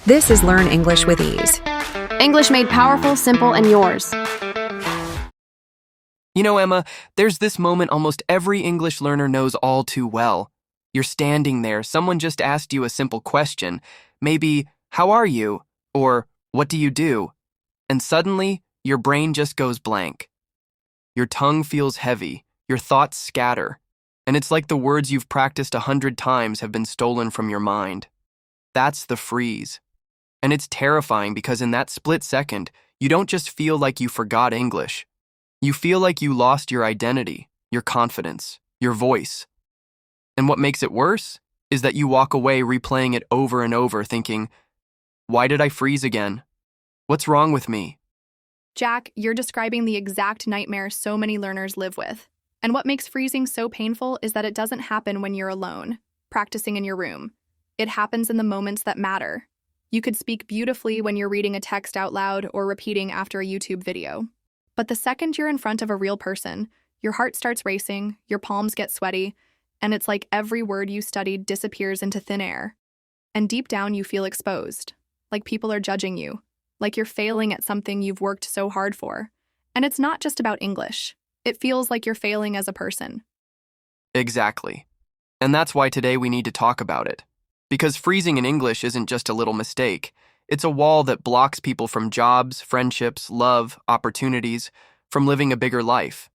This is Learn English with Ease. English made powerful, simple, and yours. You know, Emma, there's this moment almost every English learner knows all too well. You're standing there, someone just asked you a simple question, maybe, "How are you?" or "What do you do?" And suddenly, your brain just goes blank. Your tongue feels heavy, your thoughts scatter, and it's like the words you've practiced 100 times have been stolen from your mind. That's the freeze. And it's terrifying because in that split second, you don't just feel like you forgot English. You feel like you lost your identity, your confidence, your voice. And what makes it worse is that you walk away replaying it over and over thinking, "Why did I freeze again? What's wrong with me?" Jack, you're describing the exact nightmare so many learners live with. And what makes freezing so painful is that it doesn't happen when you're alone, practicing in your room. It happens in the moments that matter. You could speak beautifully when you're reading a text out loud or repeating after a YouTube video. But the second you're in front of a real person, your heart starts racing, your palms get sweaty, and it's like every word you studied disappears into thin air. And deep down, you feel exposed, like people are judging you, like you're failing at something you've worked so hard for. And it's not just about English. It feels like you're failing as a person. Exactly. And that's why today we need to talk about it. Because freezing in English isn't just a little mistake. It's a wall that blocks people from jobs, friendships, love, opportunities, from living a bigger life.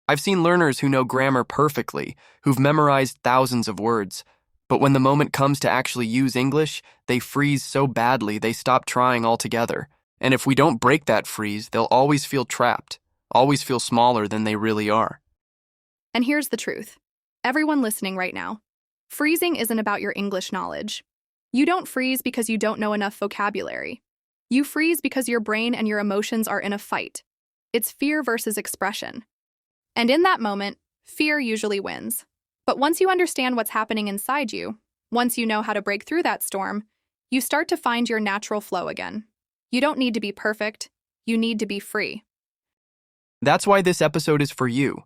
I've seen learners who know grammar perfectly, who've memorized thousands of words, but when the moment comes to actually use English, they freeze so badly they stop trying altogether. And if we don't break that freeze, they'll always feel trapped, always feel smaller than they really are. And here's the truth. Everyone listening right now, freezing isn't about your English knowledge. You don't freeze because you don't know enough vocabulary. You freeze because your brain and your emotions are in a fight. It's fear versus expression. And in that moment, fear usually wins. But once you understand what's happening inside you, once you know how to break through that storm, you start to find your natural flow again. You don't need to be perfect. You need to be free. That's why this episode is for you.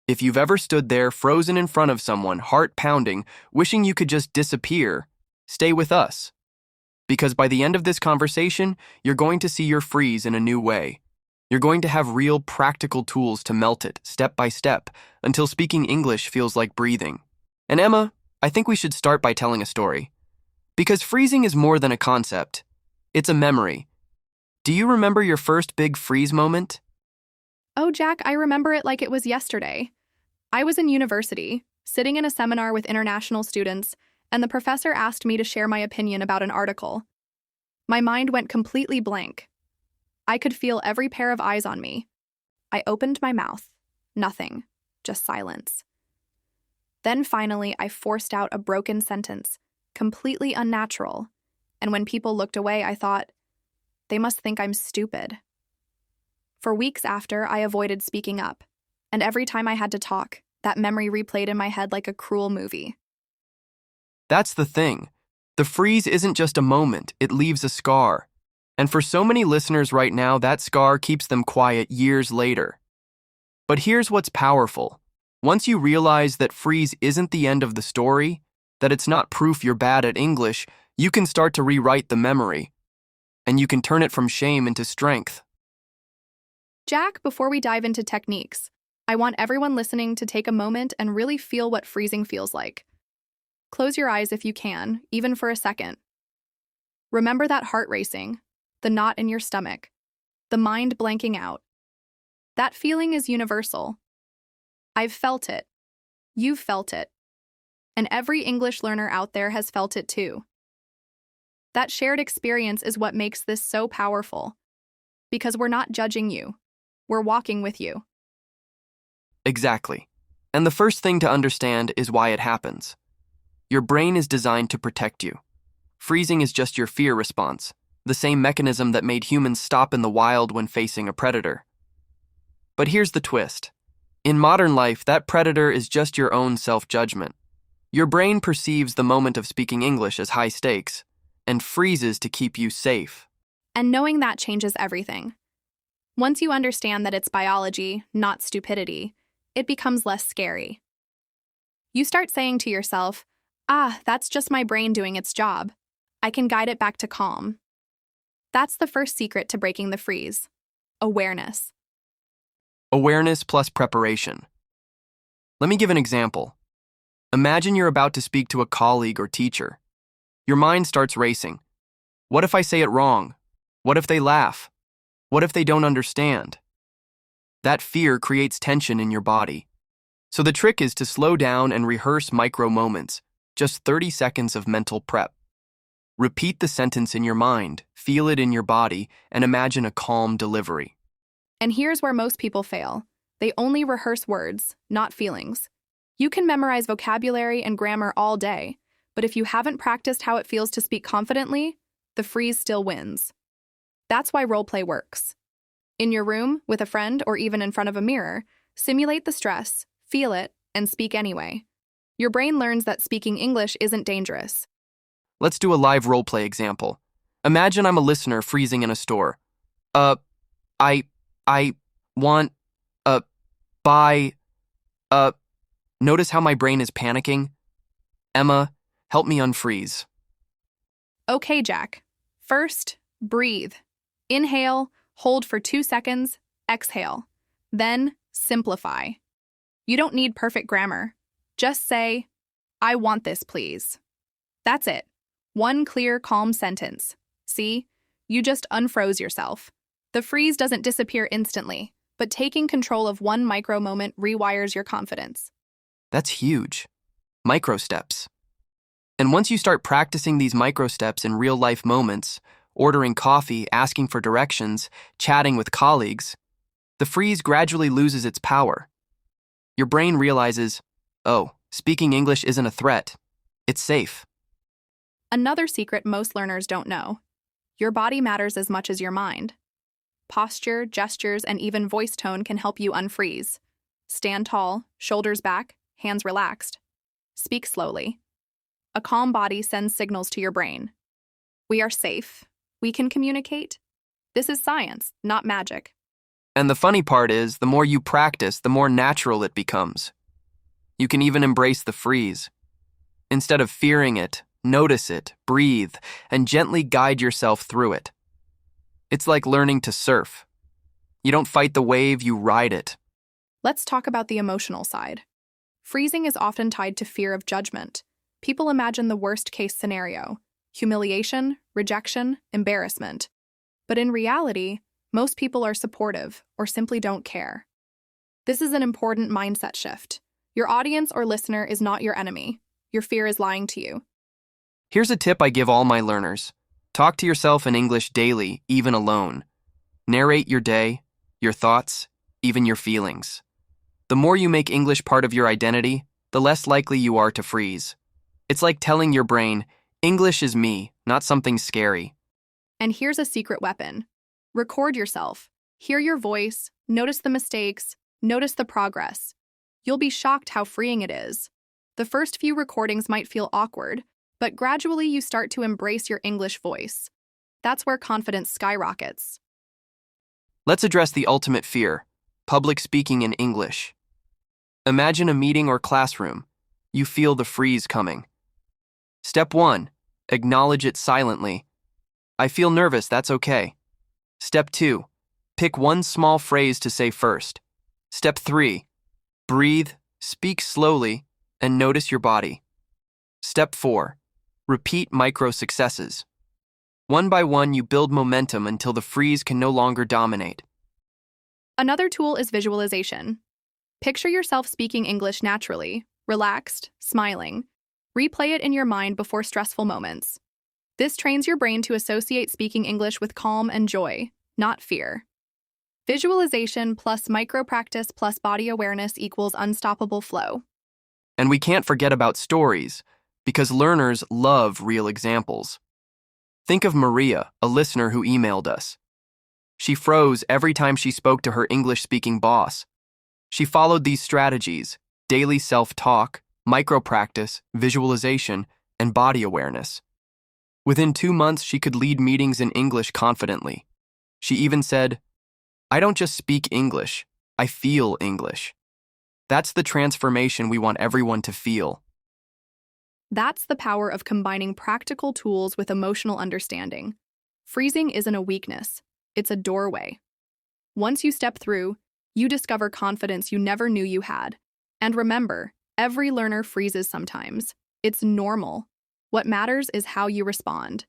If you've ever stood there frozen in front of someone, heart pounding, wishing you could just disappear, stay with us. Because by the end of this conversation, you're going to see your freeze in a new way. You're going to have real practical tools to melt it, step by step, until speaking English feels like breathing. And Emma, I think we should start by telling a story. Because freezing is more than a concept. It's a memory. Do you remember your first big freeze moment? Oh, Jack, I remember it like it was yesterday. I was in university, sitting in a seminar with international students, and the professor asked me to share my opinion about an article. My mind went completely blank. I could feel every pair of eyes on me. I opened my mouth. Nothing. Just silence. Then finally, I forced out a broken sentence, completely unnatural. And when people looked away, I thought, they must think I'm stupid. For weeks after, I avoided speaking up, and every time I had to talk, that memory replayed in my head like a cruel movie. That's the thing. The freeze isn't just a moment, it leaves a scar. And for so many listeners right now, that scar keeps them quiet years later. But here's what's powerful. Once you realize that freeze isn't the end of the story, that it's not proof you're bad at English, you can start to rewrite the memory. And you can turn it from shame into strength. Jack, before we dive into techniques, I want everyone listening to take a moment and really feel what freezing feels like. Close your eyes if you can, even for a second. Remember that heart racing, the knot in your stomach, the mind blanking out. That feeling is universal. I've felt it. You've felt it. And every English learner out there has felt it too. That shared experience is what makes this so powerful. Because we're not judging you. We're walking with you. Exactly. And the first thing to understand is why it happens. Your brain is designed to protect you. Freezing is just your fear response, the same mechanism that made humans stop in the wild when facing a predator. But here's the twist. In modern life, that predator is just your own self-judgment. Your brain perceives the moment of speaking English as high stakes and freezes to keep you safe. And knowing that changes everything. Once you understand that it's biology, not stupidity, it becomes less scary. You start saying to yourself, that's just my brain doing its job. I can guide it back to calm. That's the first secret to breaking the freeze. Awareness. Awareness plus preparation. Let me give an example. Imagine you're about to speak to a colleague or teacher. Your mind starts racing. What if I say it wrong? What if they laugh? What if they don't understand? That fear creates tension in your body. So the trick is to slow down and rehearse micro moments, just 30 seconds of mental prep. Repeat the sentence in your mind, feel it in your body, and imagine a calm delivery. And here's where most people fail. They only rehearse words, not feelings. You can memorize vocabulary and grammar all day, but if you haven't practiced how it feels to speak confidently, the freeze still wins. That's why roleplay works. In your room, with a friend, or even in front of a mirror, simulate the stress, feel it, and speak anyway. Your brain learns that speaking English isn't dangerous. Let's do a live roleplay example. Imagine I'm a listener freezing in a store. I want, buy, notice how my brain is panicking? Emma, help me unfreeze. Okay, Jack. First, breathe. Inhale, hold for 2 seconds, exhale. Then, simplify. You don't need perfect grammar. Just say, I want this, please. That's it. One clear, calm sentence. See? You just unfroze yourself. The freeze doesn't disappear instantly, but taking control of one micro moment rewires your confidence. That's huge. Micro steps. And once you start practicing these micro steps in real-life moments, ordering coffee, asking for directions, chatting with colleagues, the freeze gradually loses its power. Your brain realizes, oh, speaking English isn't a threat. It's safe. Another secret most learners don't know. Your body matters as much as your mind. Posture, gestures, and even voice tone can help you unfreeze. Stand tall, shoulders back, hands relaxed. Speak slowly. A calm body sends signals to your brain. We are safe. We can communicate. This is science, not magic. And the funny part is, the more you practice, the more natural it becomes. You can even embrace the freeze. Instead of fearing it, notice it, breathe, and gently guide yourself through it. It's like learning to surf. You don't fight the wave, you ride it. Let's talk about the emotional side. Freezing is often tied to fear of judgment. People imagine the worst-case scenario: humiliation, rejection, embarrassment. But in reality, most people are supportive or simply don't care. This is an important mindset shift. Your audience or listener is not your enemy. Your fear is lying to you. Here's a tip I give all my learners. Talk to yourself in English daily, even alone. Narrate your day, your thoughts, even your feelings. The more you make English part of your identity, the less likely you are to freeze. It's like telling your brain, English is me, not something scary. And here's a secret weapon. Record yourself. Hear your voice, notice the mistakes, notice the progress. You'll be shocked how freeing it is. The first few recordings might feel awkward, but gradually you start to embrace your English voice. That's where confidence skyrockets. Let's address the ultimate fear: public speaking in English. Imagine a meeting or classroom. You feel the freeze coming. Step 1. Acknowledge it silently. I feel nervous, that's okay. Step 2. Pick one small phrase to say first. Step 3. Breathe, speak slowly, and notice your body. Step 4. Repeat micro successes. One by one, you build momentum until the freeze can no longer dominate. Another tool is visualization. Picture yourself speaking English naturally, relaxed, smiling. Replay it in your mind before stressful moments. This trains your brain to associate speaking English with calm and joy, not fear. Visualization plus micro practice plus body awareness equals unstoppable flow. And we can't forget about stories, because learners love real examples. Think of Maria, a listener who emailed us. She froze every time she spoke to her English-speaking boss. She followed these strategies: daily self-talk, micro-practice, visualization, and body awareness. Within 2 months, she could lead meetings in English confidently. She even said, I don't just speak English, I feel English. That's the transformation we want everyone to feel. That's the power of combining practical tools with emotional understanding. Freezing isn't a weakness, it's a doorway. Once you step through, you discover confidence you never knew you had. And remember, every learner freezes sometimes. It's normal. What matters is how you respond.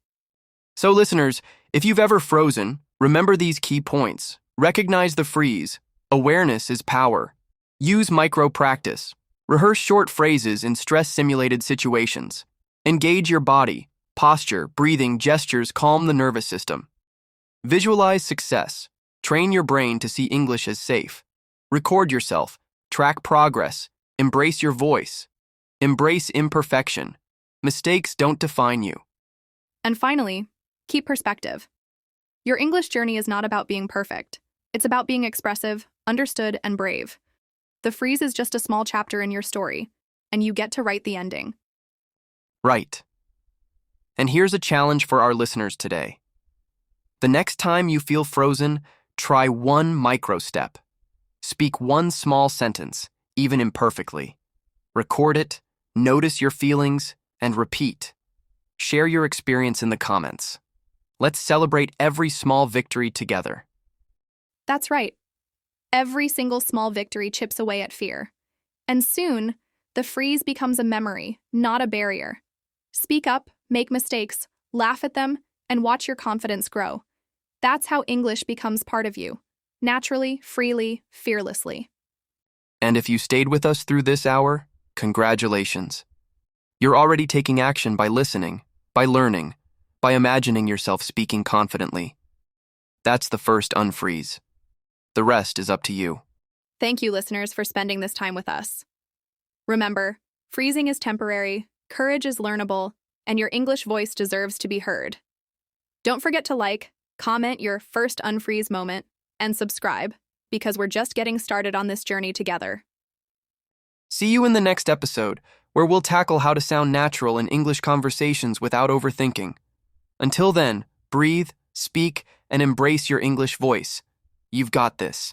So, listeners, if you've ever frozen, remember these key points. Recognize the freeze. Awareness is power. Use micro-practice. Rehearse short phrases in stress-simulated situations. Engage your body. Posture, breathing, gestures calm the nervous system. Visualize success. Train your brain to see English as safe. Record yourself. Track progress. Embrace your voice. Embrace imperfection. Mistakes don't define you. And finally, keep perspective. Your English journey is not about being perfect. It's about being expressive, understood, and brave. The freeze is just a small chapter in your story, and you get to write the ending. Right. And here's a challenge for our listeners today. The next time you feel frozen, try one micro step. Speak one small sentence, even imperfectly. Record it, notice your feelings, and repeat. Share your experience in the comments. Let's celebrate every small victory together. That's right. Every single small victory chips away at fear. And soon, the freeze becomes a memory, not a barrier. Speak up, make mistakes, laugh at them, and watch your confidence grow. That's how English becomes part of you. Naturally, freely, fearlessly. And if you stayed with us through this hour, congratulations. You're already taking action by listening, by learning, by imagining yourself speaking confidently. That's the first unfreeze. The rest is up to you. Thank you, listeners, for spending this time with us. Remember, freezing is temporary, courage is learnable, and your English voice deserves to be heard. Don't forget to like, comment your first unfreeze moment, and subscribe, because we're just getting started on this journey together. See you in the next episode, where we'll tackle how to sound natural in English conversations without overthinking. Until then, breathe, speak, and embrace your English voice. You've got this.